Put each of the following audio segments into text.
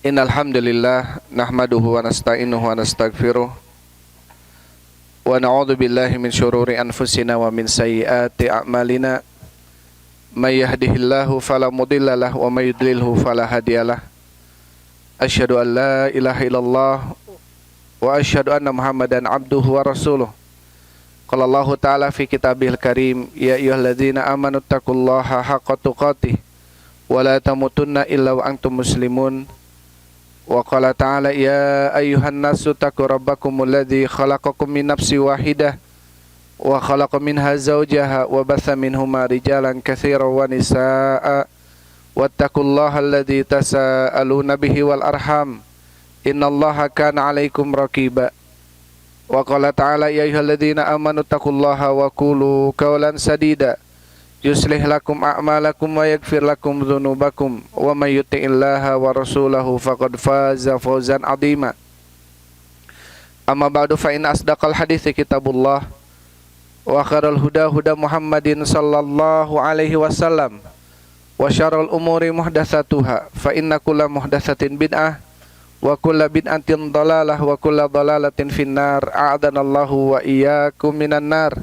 Innal hamdalillah nahmaduhu wa nasta'inuhu wa nastaghfiruh wa na'udzu billahi min syururi anfusina wa min sayyiati a'malina may yahdihillahu fala mudilla lahu wa may yudlilhu fala hadiyalah. Asyhadu an la ilaha illallah wa asyhadu anna Muhammadan abduhu wa rasuluh. Qala Allah ta'ala fi kitabihil karim, ya ayyuhalladzina amanu taqullaha haqqa tuqatih wa la tamutunna illa wa antum muslimun. Wa qala ta'ala ya ayyuhan nasu taqu rabbakumul ladzi khalaqakum min nafsin wahidah wa khalaqa minha zawjaha wa batha minhuma rijalan katsiran wa nisaa'a wattaqullaha alladzi tasaaluna bihi wal arham innallaha kana 'alaikum raqiba. Wa qala ta'ala ya ayyuhalladzina amanu taqullaha wa qulu qawlan sadida yuslih lakum a'malakum wa yaghfir lakum dzunubakum wa may yuti'illaha wa rasulahu faqad faza fawzan 'azima. Amma ba'du fa inna asdaqal hadithi kitabullah wa khairal huda huda Muhammadin sallallahu alaihi wasallam wa syarrul umuri muhdatsatuha fa inna kulla muhdatsatin bid'ah wa kulla bid'atin dhalalah wa kulla dhalalatin finnar. A'adanallahu wa iyyakum minan nar.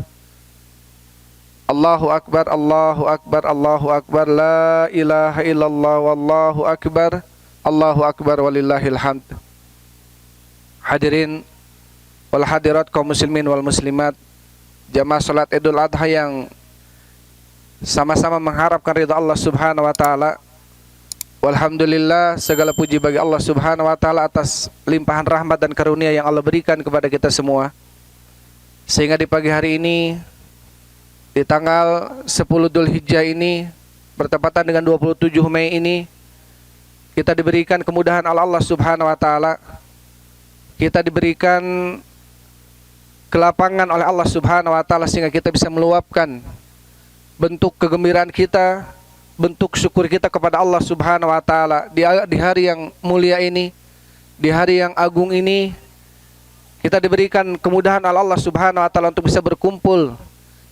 Allahu akbar, Allahu akbar, Allahu akbar, la ilaha illallah, wallahu akbar walillahil hamd. Hadirin wal hadirat kaum muslimin wal muslimat, jamaah salat Idul Adha yang sama-sama mengharapkan ridha Allah Subhanahu wa taala. Walhamdulillah, segala puji bagi Allah Subhanahu wa taala atas limpahan rahmat dan karunia yang Allah berikan kepada kita semua, sehingga di pagi hari ini di tanggal 10 Dzulhijjah ini bertepatan dengan 27 Mei ini kita diberikan kemudahan oleh Allah Subhanahu wa taala. Kita diberikan kelapangan oleh Allah Subhanahu wa taala sehingga kita bisa meluapkan bentuk kegembiraan kita, bentuk syukur kita kepada Allah Subhanahu wa taala di hari yang mulia ini, di hari yang agung ini. Kita diberikan kemudahan oleh Allah Subhanahu wa taala untuk bisa berkumpul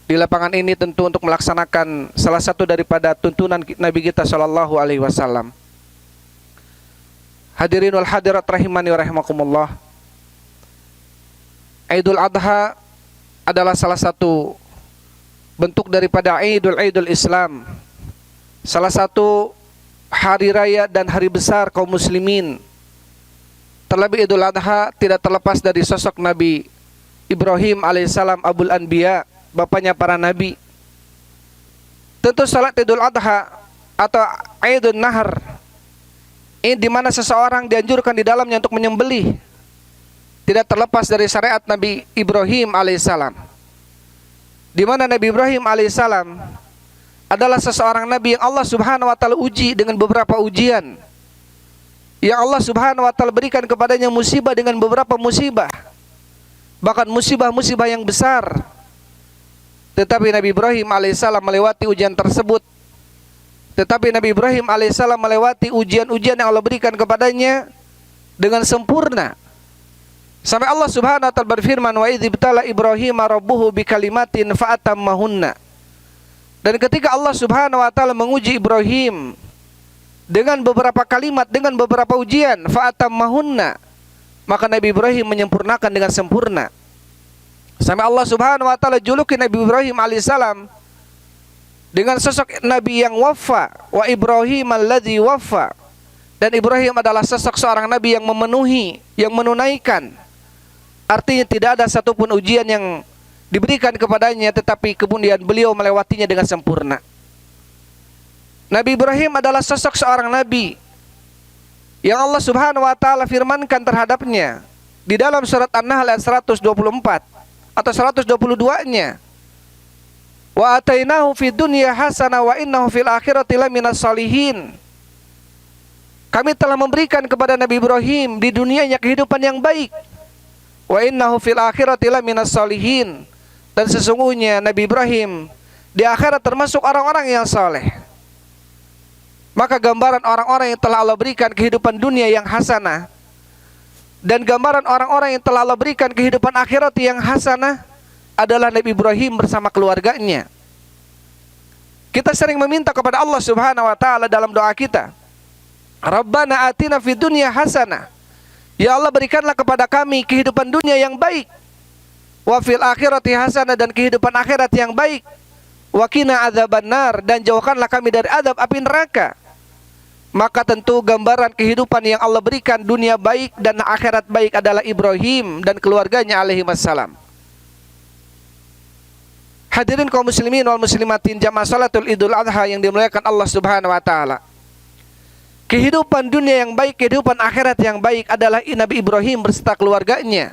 di lapangan ini, tentu untuk melaksanakan salah satu daripada tuntunan Nabi kita sallallahu alaihi wasallam. Hadirin wal hadirat rahimani wa rahimakumullah. Idul Adha adalah salah satu bentuk daripada Idul Islam, salah satu hari raya dan hari besar kaum muslimin. Terlebih Idul Adha tidak terlepas dari sosok Nabi Ibrahim alaihissalam, Abul Anbiya, bapaknya para nabi. Tentu salat Idul Adha atau Idul Nahar ini di mana seseorang dianjurkan di dalamnya untuk menyembelih, tidak terlepas dari syariat Nabi Ibrahim alaihissalam, di mana Nabi Ibrahim alaihissalam adalah seseorang nabi yang Allah Subhanahu wa taala uji dengan beberapa ujian, yang Allah Subhanahu wa taala berikan kepadanya musibah dengan beberapa musibah, bahkan musibah-musibah yang besar. Tetapi Nabi Ibrahim alaihissalam melewati ujian tersebut. Tetapi Nabi Ibrahim alaihissalam melewati ujian-ujian yang Allah berikan kepadanya dengan sempurna. Sampai Allah Subhanahu wa taala berfirman, wa idzibtala Ibrahim rabbuhu bikalimatin fa'atammahunna. Dan ketika Allah Subhanahu wa taala menguji Ibrahim dengan beberapa kalimat, dengan beberapa ujian, fa'atammahunna, maka Nabi Ibrahim menyempurnakan dengan sempurna. Sampai Allah Subhanahu wa taala juluki Nabi Ibrahim alaihissalam dengan sosok nabi yang wafa, wa Ibrahim alladzi wafa. Dan Ibrahim adalah sosok seorang nabi yang memenuhi, yang menunaikan. Artinya tidak ada satupun ujian yang diberikan kepadanya tetapi kemudian beliau melewatinya dengan sempurna. Nabi Ibrahim adalah sosok seorang nabi yang Allah Subhanahu wa taala firmankan terhadapnya di dalam surat An-Nahl ayat 124 atau 122-nya. Wa atainahu fid dunya hasanah wa innahu fil akhirati laminas shalihin. Kami telah memberikan kepada Nabi Ibrahim di dunianya kehidupan yang baik. Wa innahu fil akhirati laminas shalihin. Dan sesungguhnya Nabi Ibrahim di akhirat termasuk orang-orang yang saleh. Maka gambaran orang-orang yang telah Allah berikan kehidupan dunia yang hasanah dan gambaran orang-orang yang telah Allah berikan kehidupan akhirat yang hasanah adalah Nabi Ibrahim bersama keluarganya. Kita sering meminta kepada Allah Subhanahu wa taala dalam doa kita, Rabbana atina fid dunya hasanah. Ya Allah, berikanlah kepada kami kehidupan dunia yang baik. Wa fil akhirati hasanah, dan kehidupan akhirat yang baik. Wa qina adzabannar, dan jauhkanlah kami dari azab api neraka. Maka tentu gambaran kehidupan yang Allah berikan dunia baik dan akhirat baik adalah Ibrahim dan keluarganya alaihi wassalam. Hadirin kaum muslimin wal muslimatin jamaah salatul Idul Adha yang dimuliakan Allah Subhanahu wa taala. Kehidupan dunia yang baik, kehidupan akhirat yang baik adalah Nabi Ibrahim beserta keluarganya.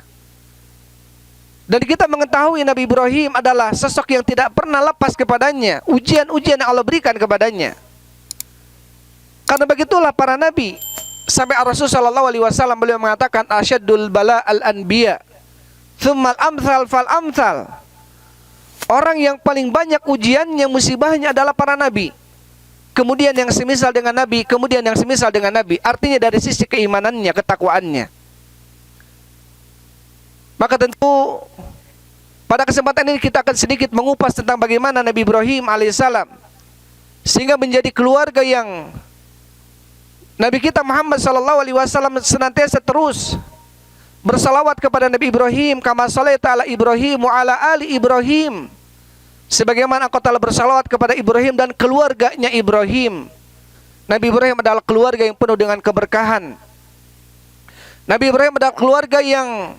Dan kita mengetahui Nabi Ibrahim adalah sosok yang tidak pernah lepas kepadanya ujian-ujian yang Allah berikan kepadanya. Karena begitulah para nabi. Sampai Rasulullah SAW beliau mengatakan asyaddul bala al-anbiya tsummal amsal fal amsal. Orang yang paling banyak ujiannya, musibahnya adalah para nabi. Kemudian yang semisal dengan nabi, kemudian yang semisal dengan nabi. Artinya dari sisi keimanannya, ketakwaannya. Maka tentu pada kesempatan ini kita akan sedikit mengupas tentang bagaimana Nabi Ibrahim alaihissalam sehingga menjadi keluarga yang Nabi kita Muhammad sallallahu alaihi wasallam senantiasa terus bersalawat kepada Nabi Ibrahim, kama shalaita ala Ibrahim wa ala ali Ibrahim, sebagaimana engkau telah bersalawat kepada Ibrahim dan keluarganya Ibrahim. Nabi Ibrahim adalah keluarga yang penuh dengan keberkahan. Nabi Ibrahim adalah keluarga yang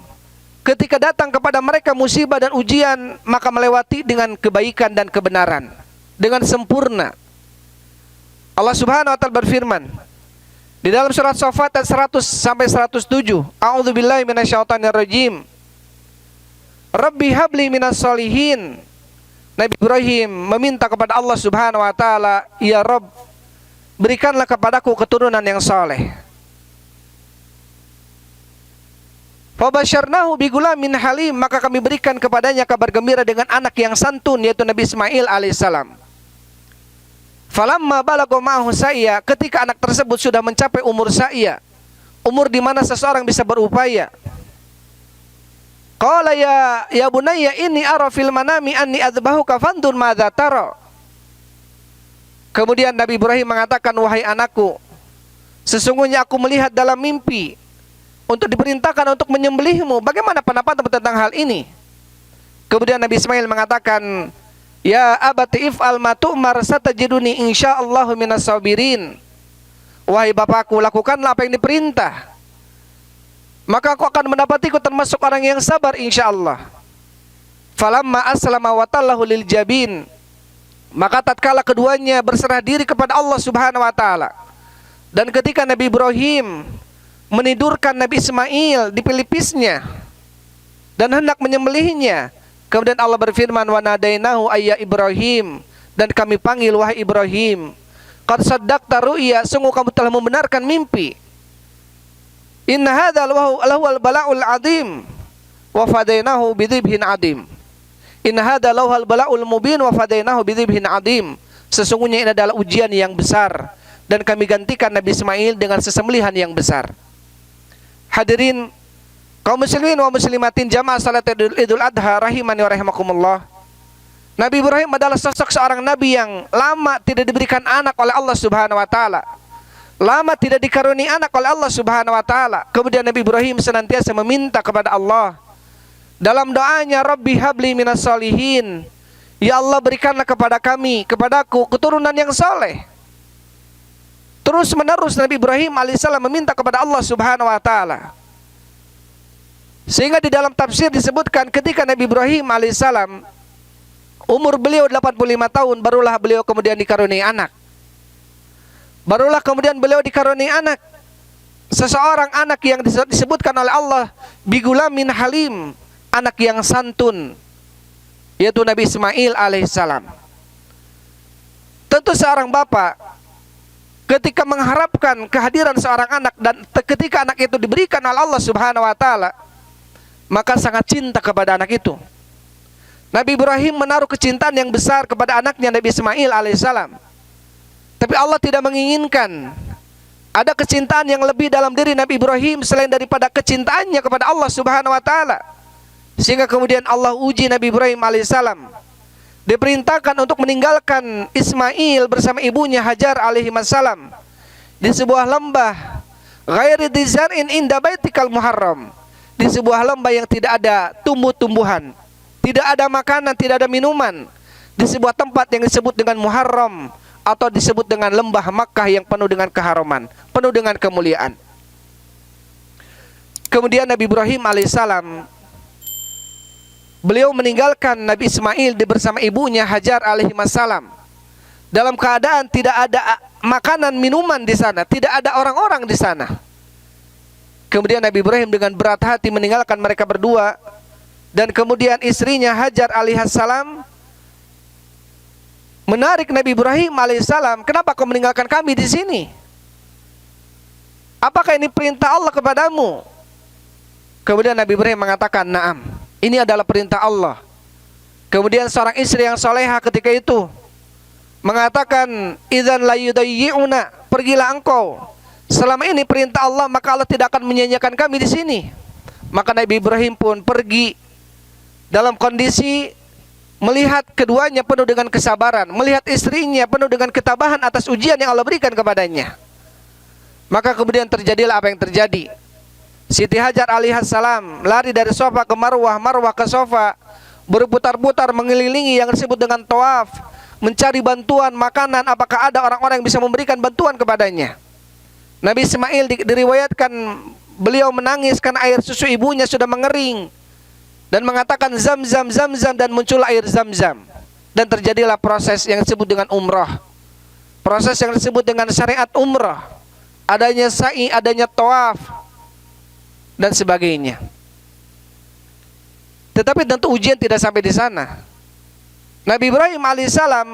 ketika datang kepada mereka musibah dan ujian, maka melewati dengan kebaikan dan kebenaran, dengan sempurna. Allah Subhanahu wa taala berfirman di dalam surat Shafat ayat 100 sampai 107, A'udzubillahi minasyaitonirrajim. Rabbi habli minas sholihin. Nabi Ibrahim meminta kepada Allah Subhanahu wa taala, ya Rabb, berikanlah kepadaku keturunan yang saleh. Fabasyarnahu bigulamin halim, maka kami berikan kepadanya kabar gembira dengan anak yang santun, yaitu Nabi Ismail alaihissalam. Falamma balagha ma'ahu sa'ya, ketika anak tersebut sudah mencapai umur sa'ya, umur di mana seseorang bisa berupaya. Qala ya bunayya inni ara fil manami anni adzbahuka fandur madza tara. Kemudian Nabi Ibrahim mengatakan, wahai anakku, sesungguhnya aku melihat dalam mimpi untuk diperintahkan untuk menyembelihmu. Bagaimana pendapatmu tentang hal ini? Kemudian Nabi Ismail mengatakan, ya abati if'al ma tu'mar satajiduni insyaallahu minas sabirin. Wahai bapakku, lakukanlah apa yang diperintah, maka aku akan mendapatiku termasuk orang yang sabar insyaallah. Falamma aslama wa tallahu lil jabin, maka tatkala keduanya berserah diri kepada Allah Subhanahu wa taala, dan ketika Nabi Ibrahim menidurkan Nabi Ismail di pelipisnya dan hendak menyembelihnya, kemudian Allah berfirman, wa nadainahu ayya Ibrahim, dan kami panggil wahai Ibrahim, qad saddaqta ru'ya, sungguh kamu telah membenarkan mimpi. Inna hadza lahul bala'ul azim wa fadainahu bidzibhin adim. Inna hadza lahul bala'ul mubin wa fadainahu bidzibhin adim. Sesungguhnya ini adalah ujian yang besar dan kami gantikan Nabi Ismail dengan sesembelihan yang besar. Hadirin kaum muslimin wa muslimatin jamaah salat Idul Adha rahimani wa rahimakumullah. Nabi Ibrahim adalah sosok seorang nabi yang lama tidak diberikan anak oleh Allah Subhanahu wa taala. Lama tidak dikaruniai anak oleh Allah Subhanahu wa taala. Kemudian Nabi Ibrahim senantiasa meminta kepada Allah dalam doanya, Rabbi habli minas sholihin. Ya Allah, berikanlah kepada kami, kepadaku keturunan yang saleh. Terus menerus Nabi Ibrahim alaihissalam meminta kepada Allah Subhanahu wa taala. Sehingga di dalam tafsir disebutkan ketika Nabi Ibrahim alaihissalam umur beliau 85 tahun, barulah beliau kemudian dikaruniai anak. Barulah kemudian beliau dikaruniai anak, seseorang anak yang disebutkan oleh Allah bigulamin halim, anak yang santun, yaitu Nabi Ismail alaihissalam. Tentu seorang bapak ketika mengharapkan kehadiran seorang anak dan ketika anak itu diberikan oleh Allah Subhanahu wa taala, maka sangat cinta kepada anak itu. Nabi Ibrahim menaruh kecintaan yang besar kepada anaknya Nabi Ismail alaihissalam. Tapi Allah tidak menginginkan ada kecintaan yang lebih dalam diri Nabi Ibrahim selain daripada kecintaannya kepada Allah Subhanahu wa taala. Sehingga kemudian Allah uji Nabi Ibrahim alaihissalam. Diperintahkan untuk meninggalkan Ismail bersama ibunya Hajar alaihissalam di sebuah lembah, ghairi dzar'in inda baitikal muharram, di sebuah lembah yang tidak ada tumbuh-tumbuhan, tidak ada makanan, tidak ada minuman, di sebuah tempat yang disebut dengan Muharram atau disebut dengan lembah Makkah yang penuh dengan keharuman, penuh dengan kemuliaan. Kemudian Nabi Ibrahim alaihissalam, beliau meninggalkan Nabi Ismail bersama ibunya Hajar alaihissalam dalam keadaan tidak ada makanan minuman di sana, tidak ada orang-orang di sana. Kemudian Nabi Ibrahim dengan berat hati meninggalkan mereka berdua, dan kemudian istrinya Hajar alaihissalam menarik Nabi Ibrahim alaihissalam, "Kenapa kau meninggalkan kami di sini? Apakah ini perintah Allah kepadamu?" Kemudian Nabi Ibrahim mengatakan, "Na'am, ini adalah perintah Allah." Kemudian seorang istri yang soleha ketika itu mengatakan, "Idzan la yudayyi'una, pergilah engkau. Selama ini perintah Allah, maka Allah tidak akan menyanyiakan kami di sini." Maka Nabi Ibrahim pun pergi dalam kondisi melihat keduanya penuh dengan kesabaran, melihat istrinya penuh dengan ketabahan atas ujian yang Allah berikan kepadanya. Maka kemudian terjadilah apa yang terjadi. Siti Hajar alaihissalam lari dari Sofa ke Marwah, Marwah ke Sofa, berputar-putar mengelilingi yang disebut dengan tawaf, mencari bantuan makanan, apakah ada orang-orang yang bisa memberikan bantuan kepadanya. Nabi Ismail diriwayatkan beliau menangis karena air susu ibunya sudah mengering, dan mengatakan Zam-zam, Zam-zam, dan muncul air Zam-zam. Dan terjadilah proses yang disebut dengan umrah, proses yang disebut dengan syariat umrah, adanya sa'i, adanya tawaf, dan sebagainya. Tetapi tentu ujian tidak sampai di sana. Nabi Ibrahim alaihissalam,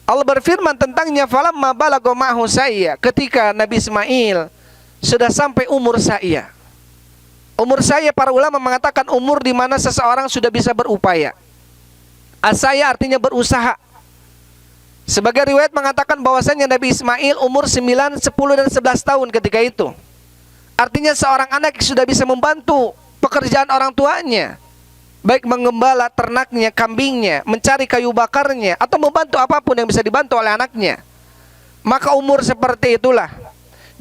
Allah berfirman tentangnya, "Falamma balagha ma'hu sa'ya," ketika Nabi Ismail sudah sampai umur sa'ya. Umur saya, para ulama mengatakan umur di mana seseorang sudah bisa berupaya. Asaya artinya berusaha. Sebagai riwayat mengatakan bahwasanya Nabi Ismail umur 9, 10, dan 11 tahun ketika itu. Artinya seorang anak sudah bisa membantu pekerjaan orang tuanya, baik mengembala ternaknya, kambingnya, mencari kayu bakarnya, atau membantu apapun yang bisa dibantu oleh anaknya. Maka umur seperti itulah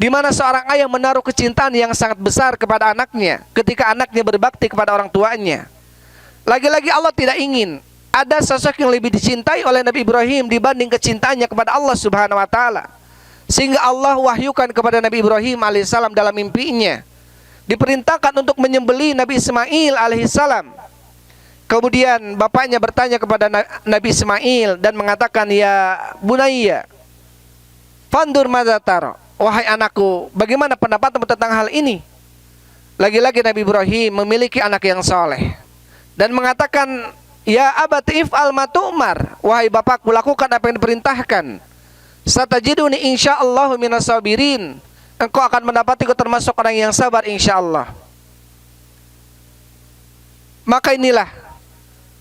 di mana seorang ayah menaruh kecintaan yang sangat besar kepada anaknya ketika anaknya berbakti kepada orang tuanya. Lagi-lagi Allah tidak ingin ada sosok yang lebih dicintai oleh Nabi Ibrahim dibanding kecintaannya kepada Allah Subhanahu wa taala. Sehingga Allah wahyukan kepada Nabi Ibrahim alaihissalam dalam mimpinya, diperintahkan untuk menyembelih Nabi Ismail alaihissalam. Kemudian bapaknya bertanya kepada Nabi Ismail dan mengatakan, "Ya bunayya, fandur madza tara." Wahai anakku, bagaimana pendapatmu tentang hal ini? Lagi-lagi Nabi Ibrahim memiliki anak yang soleh dan mengatakan, "Ya abati if'al ma tu'mar." Wahai bapakku, lakukan apa yang diperintahkan. "Satajiduni insyaallah minas sabirin." Engkau akan mendapatiku termasuk orang yang sabar insyaallah. Maka inilah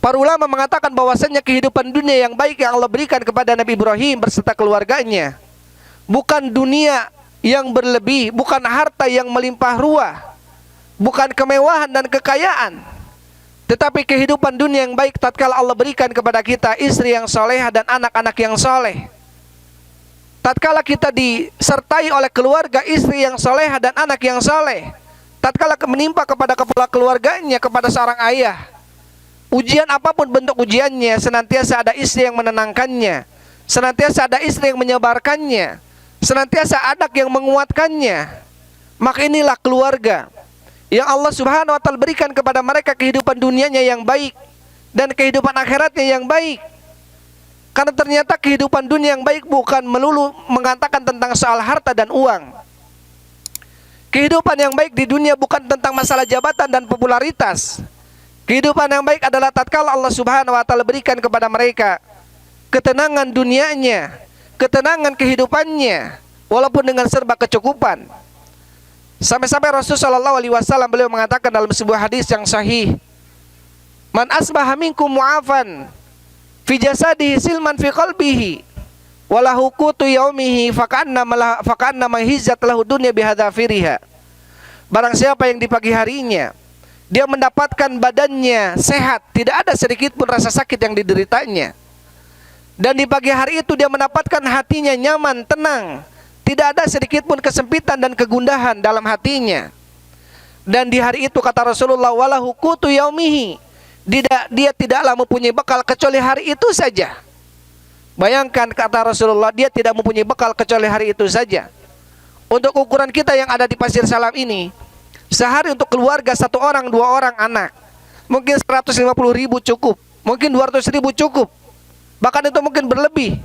para ulama mengatakan bahwasanya kehidupan dunia yang baik yang Allah berikan kepada Nabi Ibrahim berserta keluarganya bukan dunia yang berlebih, bukan harta yang melimpah ruah, bukan kemewahan dan kekayaan, tetapi kehidupan dunia yang baik tatkala Allah berikan kepada kita istri yang soleh dan anak-anak yang soleh. Tatkala kita disertai oleh keluarga, istri yang soleh dan anak yang soleh, tatkala menimpa kepada kepala keluarganya, kepada seorang ayah, ujian apapun bentuk ujiannya, senantiasa ada istri yang menenangkannya, senantiasa ada istri yang menyabarkannya, senantiasa anak yang menguatkannya. Maka inilah keluarga yang Allah Subhanahu wa taala berikan kepada mereka kehidupan dunianya yang baik dan kehidupan akhiratnya yang baik. Karena ternyata kehidupan dunia yang baik bukan melulu mengatakan tentang soal harta dan uang. Kehidupan yang baik di dunia bukan tentang masalah jabatan dan popularitas. Kehidupan yang baik adalah tatkala Allah Subhanahu wa taala berikan kepada mereka ketenangan dunianya, ketenangan kehidupannya, walaupun dengan serba kecukupan. Sampai-sampai Rasulullah SAW beliau mengatakan dalam sebuah hadis yang sahih, "Man asbaha minkum mu'afan fi jasadihi silman fi qalbihi walahu qutu yaumihi faka'anna mahizat lahu dunya bihadzafiriha." Barang siapa yang di pagi harinya dia mendapatkan badannya sehat, tidak ada sedikit pun rasa sakit yang dideritanya, dan di pagi hari itu dia mendapatkan hatinya nyaman, tenang, tidak ada sedikit pun kesempitan dan kegundahan dalam hatinya. Dan di hari itu kata Rasulullah, walahu qutu yaumihi, dia tidaklah mempunyai bekal kecuali hari itu saja. Bayangkan kata Rasulullah, dia tidak mempunyai bekal kecuali hari itu saja. Untuk ukuran kita yang ada di Pasir Salam ini, sehari untuk keluarga 1 orang, 2 orang anak, mungkin 150.000 cukup, mungkin 200.000 cukup, bahkan itu mungkin berlebih.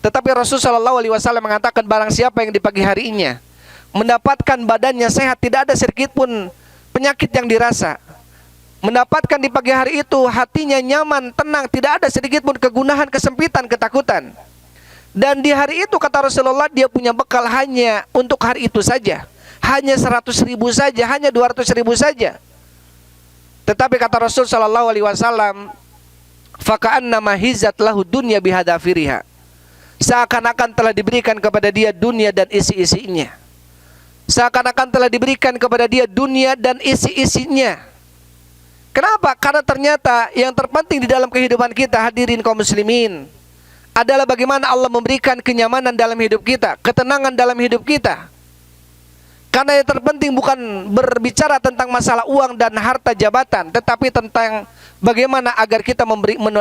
Tetapi Rasulullah SAW mengatakan, barang siapa yang di pagi harinya mendapatkan badannya sehat, tidak ada sedikit pun penyakit yang dirasa, mendapatkan di pagi hari itu hatinya nyaman, tenang, tidak ada sedikit pun kegundahan, kesempitan, ketakutan. Dan di hari itu kata Rasulullah, dia punya bekal hanya untuk hari itu saja, hanya 100.000 saja, hanya 200.000 saja. Tetapi kata Rasul sallallahu alaihi wasallam, faka'annama hizat lahu dunya bihadafiriha, seakan-akan telah diberikan kepada dia dunia dan isi-isinya. Seakan-akan telah diberikan kepada dia dunia dan isi-isinya. Kenapa? Karena ternyata yang terpenting di dalam kehidupan kita, hadirin kaum muslimin, adalah bagaimana Allah memberikan kenyamanan dalam hidup kita, ketenangan dalam hidup kita. Karena yang terpenting bukan berbicara tentang masalah uang dan harta jabatan, tetapi tentang bagaimana agar kita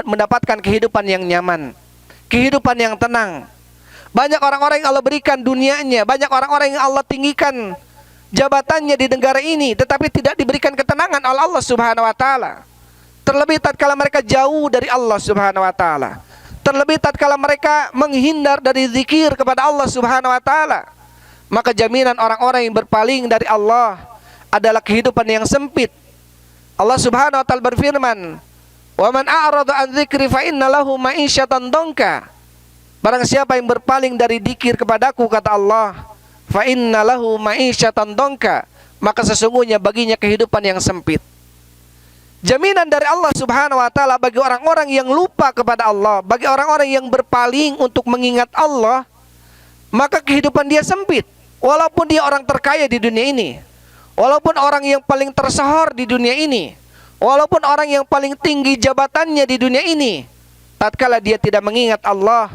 mendapatkan kehidupan yang nyaman, kehidupan yang tenang. Banyak orang-orang yang Allah berikan dunianya, banyak orang-orang yang Allah tinggikan jabatannya di negara ini, tetapi tidak diberikan ketenangan oleh Allah Subhanahu wa taala. Terlebih tatkala mereka jauh dari Allah Subhanahu wa taala. Terlebih tatkala mereka menghindar dari zikir kepada Allah Subhanahu wa taala. Maka jaminan orang-orang yang berpaling dari Allah adalah kehidupan yang sempit. Allah Subhanahu wa taala berfirman, "Wa man a'rada an dzikri fa inna lahu ma'isyatan dhanka." Barang siapa yang berpaling dari zikir kepadaku, kata Allah, fa inna lahu ma'isyatan dhanka, maka sesungguhnya baginya kehidupan yang sempit. Jaminan dari Allah Subhanahu wa taala bagi orang-orang yang lupa kepada Allah, bagi orang-orang yang berpaling untuk mengingat Allah, maka kehidupan dia sempit. Walaupun dia orang terkaya di dunia ini, walaupun orang yang paling tersohor di dunia ini, walaupun orang yang paling tinggi jabatannya di dunia ini, tatkala dia tidak mengingat Allah,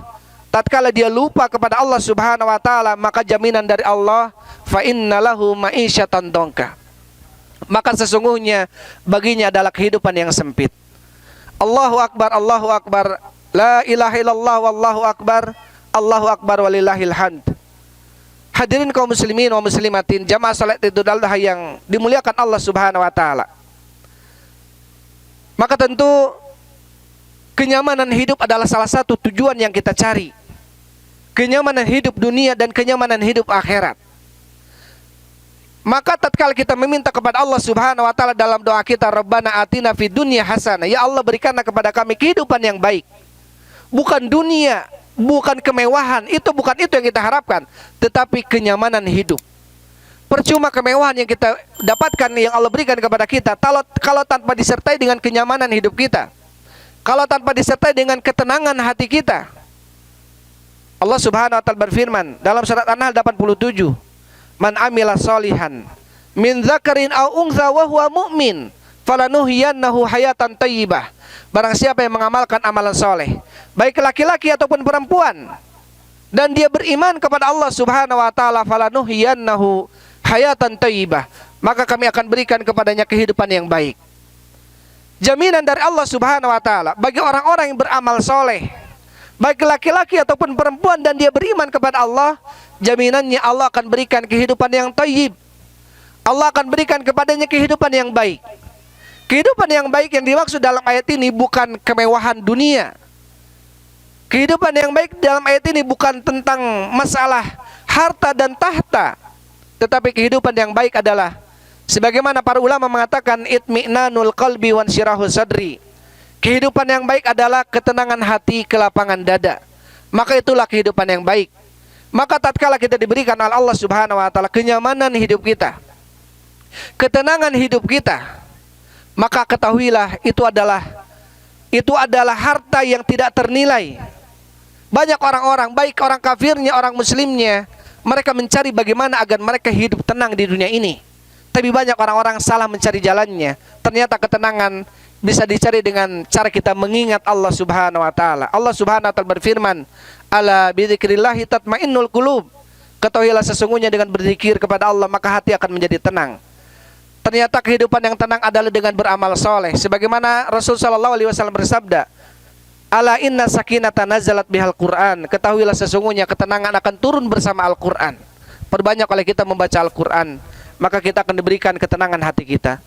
tatkala dia lupa kepada Allah Subhanahu wa taala, maka jaminan dari Allah, fa innalahu ma'isyatan dhanka, maka sesungguhnya baginya adalah kehidupan yang sempit. Allahu akbar, Allahu akbar, la ilaha illallah, wallahu akbar, Allahu akbar walillahil hamd. Hadirin kaum muslimin wa muslimatin, jamaah salat Idul Adha yang dimuliakan Allah Subhanahu wa taala. Maka tentu kenyamanan hidup adalah salah satu tujuan yang kita cari. Kenyamanan hidup dunia dan kenyamanan hidup akhirat. Maka tatkala kita meminta kepada Allah Subhanahu wa taala dalam doa kita, Rabbana atina fid dunya hasanah, ya Allah berikanlah kepada kami kehidupan yang baik. Bukan dunia, bukan kemewahan, bukan itu yang kita harapkan, tetapi kenyamanan hidup. Percuma kemewahan yang kita dapatkan, yang Allah berikan kepada kita, kalau tanpa disertai dengan kenyamanan hidup kita, kalau tanpa disertai dengan ketenangan hati kita. Allah Subhanahu wa taala berfirman dalam surat An-Nahl 87, "Man amila sholihan min dzakarin aw untha wa huwa mu'min, falanuhyiyannahu hayatan thayyibah." Barang siapa yang mengamalkan amalan soleh, baik laki-laki ataupun perempuan, dan dia beriman kepada Allah Subhanahu wa taala, falanuhyiyannahu hayatan thayyibah, maka kami akan berikan kepadanya kehidupan yang baik. Jaminan dari Allah Subhanahu wa taala bagi orang-orang yang beramal soleh, baik laki-laki ataupun perempuan, dan dia beriman kepada Allah, jaminannya Allah akan berikan kehidupan yang thayyib. Allah akan berikan kepadanya kehidupan yang baik. Kehidupan yang baik yang dimaksud dalam ayat ini bukan kemewahan dunia. Kehidupan yang baik dalam ayat ini bukan tentang masalah harta dan tahta, tetapi kehidupan yang baik adalah sebagaimana para ulama mengatakan, itmi'nanul qalbi wan syirahu sadri. Kehidupan yang baik adalah ketenangan hati, kelapangan dada. Maka itulah kehidupan yang baik. Maka tatkala kita diberikan oleh Allah Subhanahu wa taala kenyamanan hidup kita, ketenangan hidup kita, maka ketahuilah itu adalah harta yang tidak ternilai. Banyak orang-orang, baik orang kafirnya, orang muslimnya, mereka mencari bagaimana agar mereka hidup tenang di dunia ini. Tapi banyak orang-orang salah mencari jalannya. Ternyata ketenangan bisa dicari dengan cara kita mengingat Allah Subhanahu wa taala. Allah Subhanahu wa taala berfirman, "Ala bidzikrillahi tatmainnul qulub." Ketahuilah sesungguhnya dengan berzikir kepada Allah maka hati akan menjadi tenang. Ternyata kehidupan yang tenang adalah dengan beramal soleh. Sebagaimana Rasul Shallallahu Alaihi Wasallam bersabda, Ala inna sakinata nazalat bihal Quran. Ketahuilah sesungguhnya ketenangan akan turun bersama Al-Quran. Perbanyak oleh kita membaca Al-Quran, maka kita akan diberikan ketenangan hati kita.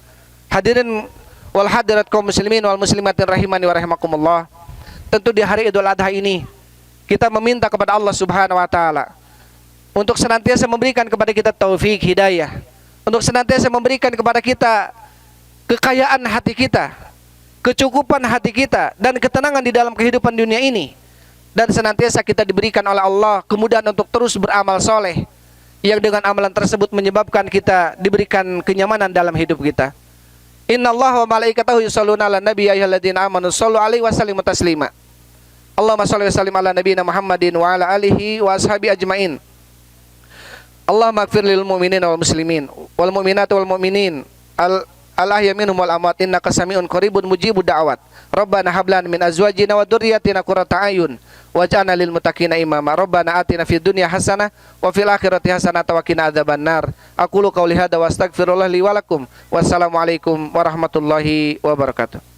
Hadirin wal hadirat kaum muslimin wal muslimatin rahimani wa rahimakumullah. Tentu di hari Idul Adha ini kita meminta kepada Allah Subhanahu wa taala untuk senantiasa memberikan kepada kita taufik hidayah, untuk senantiasa memberikan kepada kita kekayaan hati kita, kecukupan hati kita, dan ketenangan di dalam kehidupan dunia ini. Dan senantiasa kita diberikan oleh Allah kemudahan untuk terus beramal soleh, yang dengan amalan tersebut menyebabkan kita diberikan kenyamanan dalam hidup kita. Innallaha wa malaikatahu yusholluna 'alan nabi ya ayyuhalladzina amanu shollu 'alaihi wa sallimu taslima. Allahumma sholli wa sallim ala nabiyyina Muhammadin wa ala alihi wa ashabi ajmain. Allahumma ighfir lil mu'minina wal muslimin wal mu'minati wal mu'minin al-ahya minhum wal amwat innaka sami'un qaribun mujibud da'wat. Rabbana hab lana min azwajina wa dhurriyyatina qurrata a'yun waj'alna lil muttaqina imama. Rabbana atina fid dunya hasanah wa fil akhirati hasanah wa qina adzabannar. Aqulu qouli hadza wa astaghfirullah li wa lakum. Wassalamu alaikum warahmatullahi wabarakatuh.